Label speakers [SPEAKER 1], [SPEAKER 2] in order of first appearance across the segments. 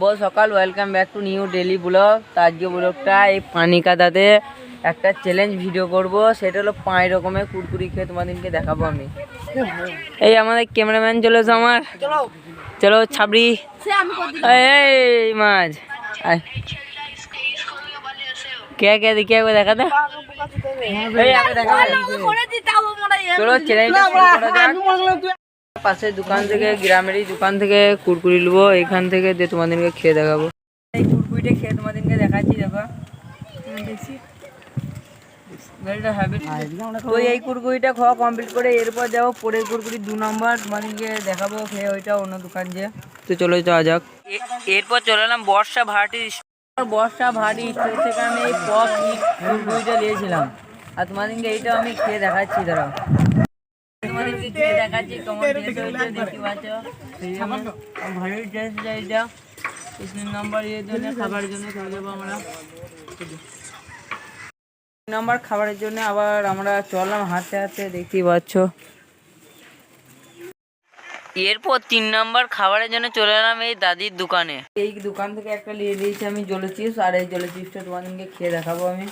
[SPEAKER 1] শুভ সকাল, welcome back to new daily blog. তো আজকে ব্লগটা এই পানি কাদাতে একটা চ্যালেঞ্জ ভিডিও করব, সেটা হলো 5 রকমের কুরকুরি খেয়ে তোমাদেরকে দেখাবো আমি। এই আমাদের ক্যামেরাম্যান চলে এসো আমার, চলো ছাবড়ি এই মাছ কে কে দেখি একবার দেখাতে, চলো চ্যালেঞ্জ। পাশের দোকান থেকে, গ্রামেরই দোকান থেকে কুরকুরি নেবো, এখান থেকে যে তোমাদেরকে খেয়ে দেখাবো। এই কুরকুরিটা খেয়ে তোমাদেরকে দেখাচ্ছি, দেখো তো এই কুরকুরিটা খাওয়া কমপ্লিট করে এরপর যাবো পরের কুরকুরি 2 নম্বর তোমাদেরকে দেখাবো খেয়ে, ওইটা অন্য দোকান যে। তো চলো যাওয়া যাক। এরপর চলে এলাম বর্ষা ভাটি থেকে আমি এই পপ কুরকুরিটা নিয়েছিলাম, আর তোমাদেরকে এইটা আমি খেয়ে দেখাচ্ছি। দাঁড়াও তোমাদেরকে খেয়ে দেখাচ্ছি কেমন টেস্ট হয়েছে, দেখতে পাচ্ছ ভালোই টেস্ট। এইটা 3 নম্বর এর জন্য খাবারের জন্য চলে যাবো আমরা। 3 নম্বর খাবারের জন্য আবার আমরা চললাম হাঁটতে হাঁটতে, দেখতেই পাচ্ছ। এরপর 3 নম্বর খাবারের জন্য চলে এলাম এই দাদির দোকানে। এই দোকান থেকে একটা নিয়ে নিয়েছি আমি জলে চিপস, আর এই জলে চিপসটা তোমাদেরকে খেয়ে দেখাবো আমি।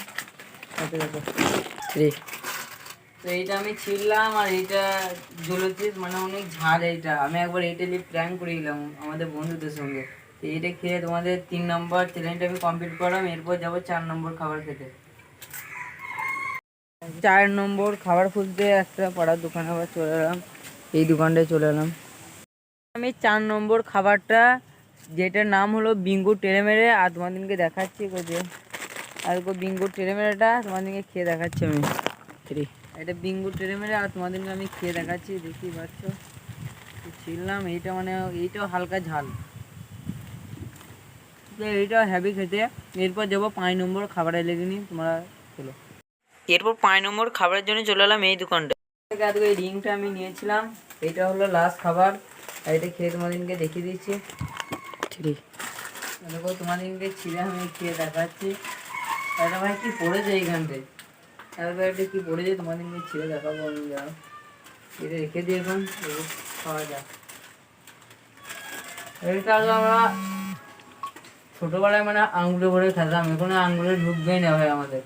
[SPEAKER 1] তো এইটা আমি ছিললাম, আর এইটা জলে চিপস মানে অনেক ঝাল। এইটা আমি একবার এইটা নিয়ে প্ল্যান করে দিলাম আমাদের বন্ধুদের সঙ্গে। তো এইটা খেয়ে তোমাদের 3 নম্বর চ্যালেঞ্জটা আমি কমপ্লিট করলাম। এরপর যাবো 4 নম্বর খাবার খেতে। 4 নম্বর খাবার খুঁজতে একটা পাড়ার দোকানে আবার চলে এলাম, এই দোকানটায় চলে এলাম আমি। 4 নম্বর খাবারটা যেটার নাম হলো বিঙ্গো টেরেমেরে, আর তোমাদেরকে দেখাচ্ছি কোথায়। আর বিঙ্গো টেরেমেরেটা তোমাদেরকে খেয়ে দেখাচ্ছি আমি। এটা বিঙ্গো টেরেমেরে, আর তোমাদেরকে আমি খেয়ে দেখাচ্ছি, দেখতেই পাচ্ছ। ছিললাম এইটা, মানে এইটাও হালকা ঝাল, এইটাও হ্যাভি খেতে। এরপর যাবো 5 নম্বর খাবারে লেগে নিই, তোমরা চলো। এরপর 5 নম্বর খাবারের জন্য চলে এলাম এই দোকানটা। এই রিংটা আমি নিয়েছিলাম, এটা হলো লাস্ট খাবার। আর এটা খেয়ে তোমাদেরকে দেখিয়ে দিচ্ছি। দেখো তোমাদেরকে ছিঁড়ে আমি খেয়ে দেখাচ্ছি। এটা ভাই কি পড়েছে এইখানটায়, তারপর এটা কি পড়েছে তোমাদেরকে ছিঁড়ে দেখাবো আমি। যাও এটা রেখে দিয়ে এখন খাওয়া যাক। এটা আগে আমরা ছোটবেলায় মানে আঙুলে ভরে খেতাম, এখন আঙুলে ঢুকবেই না ভাই আমাদের।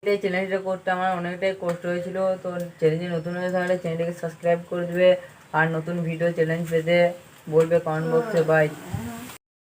[SPEAKER 1] এই চ্যালেঞ্জটা করতে আমার অনেকটাই কষ্ট হয়েছিল। তো চ্যালেঞ্জে নতুন হয়ে থাকলে চ্যানেলটাকে সাবস্ক্রাইব করে দেবে, আর নতুন ভিডিও চ্যালেঞ্জ পেতে বলবে কমেন্ট বক্সে বাই।